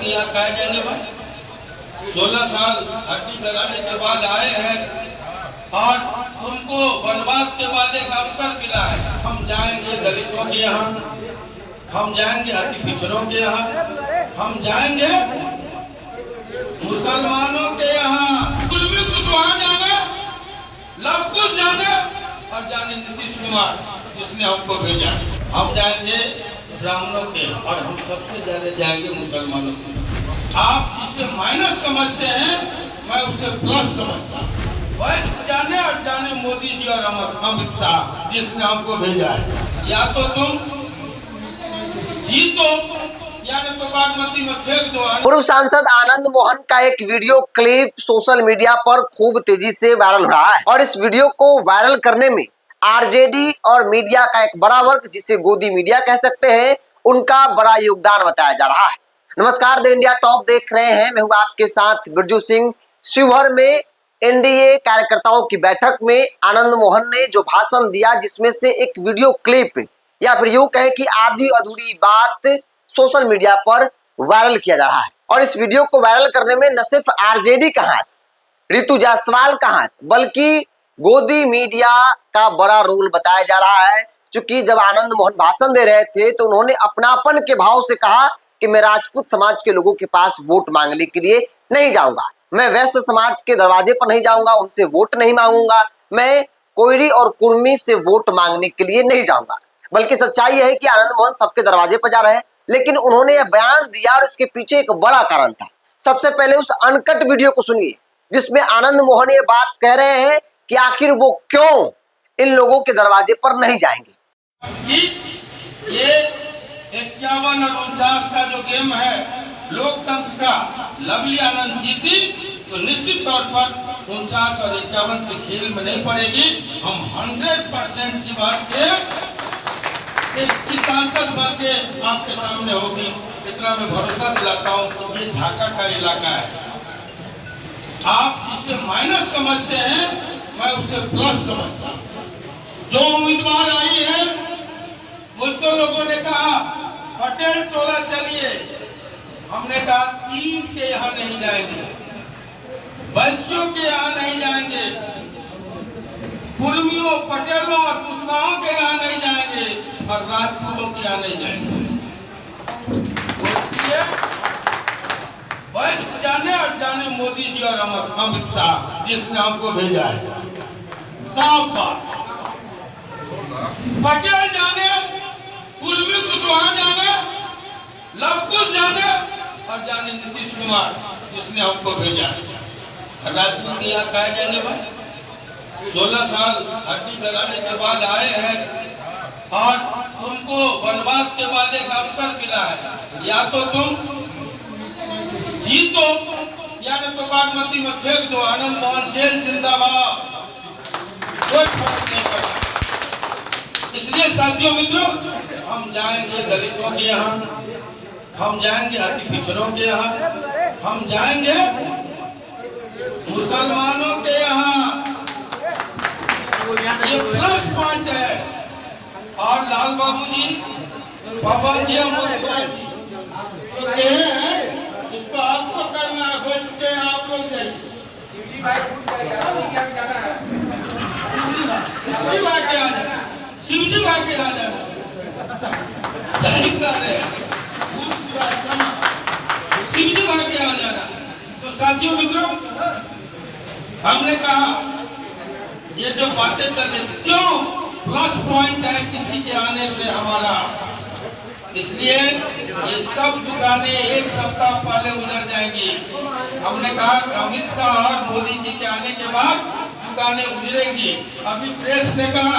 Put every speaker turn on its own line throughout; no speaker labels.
के यहाँ खाए जाने वाले 16 साल हड्डी गलाने के बाद आए हैं और तुमको वनवास के बाद एक अवसर मिला है। हम जाएंगे दलितों के यहाँ, हम जाएंगे अति पिछड़ों के यहाँ, हम जाएंगे मुसलमानों के यहाँ, कुछ भी कुछ वहां जाना, लव कुछ जाना और जाने नीतीश कुमार जिसने हमको भेजा। हम जाएंगे ब्राह्मणों के और हम सबसे ज्यादा जाएंगे मुसलमानों के। आप जिसे माइनस समझते हैं मैं उसे प्लस समझता हूँ। वैसे जाने और जाने मोदी जी और अमित शाह जिसने हमको भेजा है। या तो तुम जीतो या तो बागमती में फेंक दो।
पूर्व सांसद आनंद मोहन का एक वीडियो क्लिप सोशल मीडिया पर खूब तेजी से वायरल हो रहा है और इस वीडियो को वायरल करने में आरजेडी और मीडिया का एक बड़ा वर्ग, जिसे गोदी मीडिया कह सकते हैं, उनका बड़ा योगदान बताया जा रहा है। नमस्कार, द इंडिया टॉप देख रहे हैं, मैं हूं आपके साथ बिरजू सिंह। शिवहर में एनडीए कार्यकर्ताओं की बैठक में आनंद मोहन ने जो भाषण दिया, जिसमें से एक वीडियो क्लिप या फिर यूं कहे कि आधी अधूरी बात सोशल मीडिया पर वायरल किया जा रहा है। और इस वीडियो को वायरल करने में न सिर्फ आरजेडी का हाथ, ऋतु जायसवाल का हाथ, बल्कि गोदी मीडिया का बड़ा रोल बताया जा रहा है। क्योंकि जब आनंद मोहन भाषण दे रहे थे तो उन्होंने अपनापन के भाव से कहा कि मैं राजपूत समाज के लोगों के पास वोट मांगने के लिए नहीं जाऊंगा, मैं वैश्य समाज के दरवाजे पर नहीं जाऊंगा, उनसे वोट नहीं मांगूंगा, मैं कोयरी और कुर्मी से वोट मांगने के लिए नहीं जाऊंगा। बल्कि सच्चाई यह है कि आनंद मोहन सबके दरवाजे पर जा रहे हैं, लेकिन उन्होंने यह बयान दिया और इसके पीछे एक बड़ा कारण था। सबसे पहले उस अनकट वीडियो को सुनिए, जिसमें आनंद मोहन ये बात कह रहे हैं कि आखिर वो क्यों इन लोगों के दरवाजे पर नहीं जाएंगे।
ये 51 और 49 का जो गेम है लोकतंत्र का, लवली आनंद जीती तो निश्चित तौर पर 49 और 51 के खेल में नहीं पड़ेगी। हम 100% शिवहर के सांसद बन के आपके सामने होगी, इतना मैं भरोसा दिलाता हूँ। ये ढाका का इलाका है। आप जिसे माइनस समझते हैं मैं उसे प्लस समझता हूँ। जो उम्मीदवार आई है मुझको लोगों ने कहा पटेल टोला चलिए, हमने कहा 3 के यहाँ नहीं जाएंगे, वैश्यों के यहाँ नहीं जाएंगे, कुर्मियों, पटेलों और कुशवाहों के यहाँ नहीं जाएंगे और राजपूतों के यहाँ नहीं जाएंगे। वैश्य जाने और जाने मोदी जी और अमित शाह जिसने हमको भेजा है। साफ बात। पटेल जाने, कुर्मी कुशवाहा जाने, लव कुश जाने और जाने नीतीश कुमार जिसने हमको भेजा है। राजपूत के यहाँ खाए जाने वाले 16 साल हड्डी गलाने के बाद आए हैं और तुमको वनवास के बाद एक अवसर मिला है। या तो तुम जीतो या तो बागमती में फेंक दो। आनंद मोहन जेल जिंदाबाद, कोई फर्क नहीं पड़ता। इसलिए साथियों मित्रों, हम जाएंगे दलितों के यहाँ, हम जाएंगे अति पिछड़ों के यहाँ, हम जाएंगे मुसलमानों के यहाँ। ये प्लस पॉइंट है। और लाल बाबू जी पाबंदियां इसको आपको करना हो चुके हैं आप लोग। शिवजी भाई शिवजी भाई के आ जाना सही कर रहे हैं, शिवजी भाई के आ जाना। तो साथियों मित्रों, हमने कहा ये जो बातें चल रही क्यों प्लस पॉइंट है किसी के आने से हमारा, इसलिए ये सब दुकानें एक सप्ताह पहले उजड़ जाएंगी। हमने कहा अमित शाह और मोदी जी के आने के बाद दुकानें उजड़ेंगी। अभी प्रेस ने कहा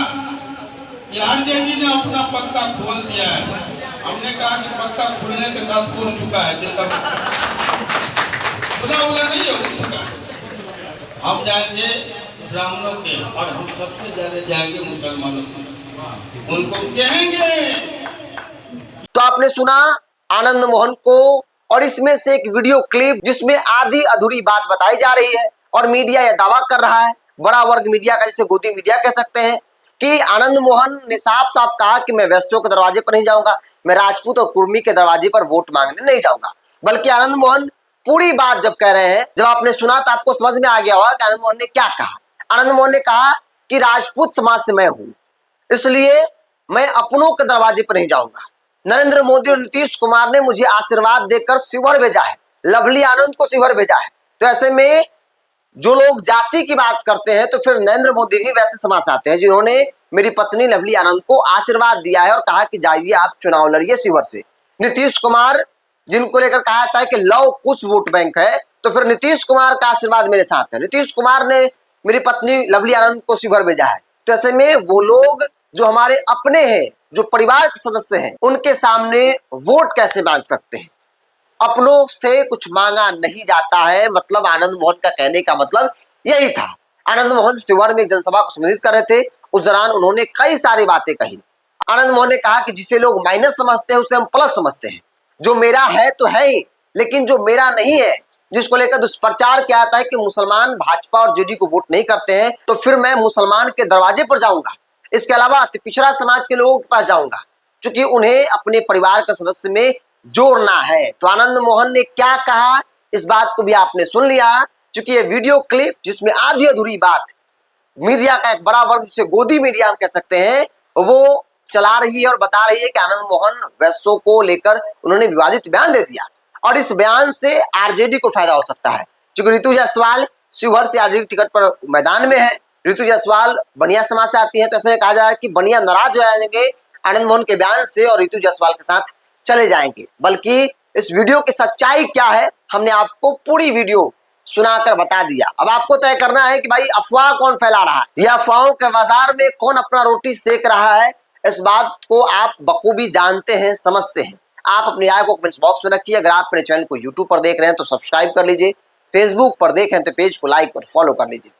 कि आरजेडी ने अपना पत्ता खोल दिया है। हमने कहा कि पत्ता खुलने के साथ खुल चुका है, चिंता खुला हुआ नहीं है, उठ चुका है। हम जाएंगे ब्राह्मणों के और हम सबसे ज्यादा जाएंगे मुसलमानों के, उनको कहेंगे।
तो आपने सुना आनंद मोहन को, और इसमें से एक वीडियो क्लिप जिसमें आधी अधूरी बात बताई जा रही है और मीडिया यह दावा कर रहा है, बड़ा वर्ग मीडिया का, जिसे गोदी मीडिया कह सकते हैं, कि आनंद मोहन ने साफ साफ कहा कि मैं वैश्यों के दरवाजे पर नहीं जाऊंगा, मैं राजपूत और कुर्मी के दरवाजे पर वोट मांगने नहीं जाऊंगा। बल्कि आनंद मोहन पूरी बात जब कह रहे हैं, जब आपने सुना तो आपको समझ में आ गया होगा कि आनंद मोहन ने क्या कहा। आनंद मोहन ने कहा कि राजपूत समाज से मैं हूं, इसलिए मैं अपनों के दरवाजे पर नहीं जाऊंगा। नरेंद्र मोदी और नीतीश कुमार ने मुझे आशीर्वाद देकर शिवहर भेजा है, लवली आनंद को शिवहर भेजा है। तो ऐसे में जो लोग जाति की बात करते हैं तो फिर नरेंद्र मोदी भी वैसे समाज से आते हैं जिन्होंने मेरी पत्नी लवली आनंद को आशीर्वाद दिया है और कहा कि जाइए आप चुनाव लड़िए शिवहर से। नीतीश कुमार जिनको लेकर कहा था कि लव कुछ वोट बैंक है, तो फिर नीतीश कुमार का आशीर्वाद मेरे साथ है। नीतीश कुमार ने मेरी पत्नी लवली आनंद को शिवहर भेजा है। तो ऐसे में वो लोग जो हमारे अपने हैं, जो परिवार के सदस्य हैं, उनके सामने वोट कैसे मांग सकते हैं? अपनों से कुछ मांगा नहीं जाता है, मतलब आनंद मोहन का कहने का मतलब यही था। आनंद मोहन शिवहर में एक जनसभा को संबोधित कर रहे थे, उस दौरान उन्होंने कई सारी बातें कही। आनंद मोहन ने कहा कि जिसे लोग माइनस समझते हैं उसे हम प्लस समझते हैं। जो मेरा है तो है ही, लेकिन जो मेरा नहीं है, जिसको लेकर दुष्प्रचार किया जाता है कि मुसलमान भाजपा और जेडीयू को वोट नहीं करते हैं, तो फिर मैं मुसलमान के दरवाजे पर जाऊंगा। इसके अलावा अति पिछड़ा समाज के लोगों के पास जाऊंगा, क्योंकि उन्हें अपने परिवार के सदस्य में जोड़ना है। तो आनंद मोहन ने क्या कहा, इस बात को भी आपने सुन लिया। क्योंकि ये वीडियो क्लिप जिसमें आधी अधूरी बात मीडिया का एक बड़ा वर्ग, जिसे गोदी मीडिया हम कह सकते हैं, वो चला रही है और बता रही है कि आनंद मोहन वैश्यों को लेकर उन्होंने विवादित बयान दे दिया और इस बयान से आरजेडी को फायदा हो सकता है। क्योंकि ऋतु जायसवाल शिवहर से आरजेडी टिकट पर मैदान में है। ऋतु जायसवाल बनिया समाज से आती है, तो ऐसे कहा जा रहा है कि बनिया नाराज हो जाएंगे आनंद मोहन के बयान से और ऋतु जायसवाल के साथ चले जाएंगे। बल्कि इस वीडियो की सच्चाई क्या है, हमने आपको पूरी वीडियो सुनाकर बता दिया। अब आपको तय करना है कि भाई अफवाह कौन फैला रहा है, या अफवाहों के बाजार में कौन अपना रोटी सेक रहा है। इस बात को आप बखूबी जानते हैं, समझते हैं। आप अपनी राय को कमेंट्स बॉक्स में रखिए। अगर आप मेरे चैनल को यूट्यूब पर देख रहे हैं तो सब्सक्राइब कर लीजिए, फेसबुक पर देखें तो पेज को लाइक और फॉलो कर लीजिए।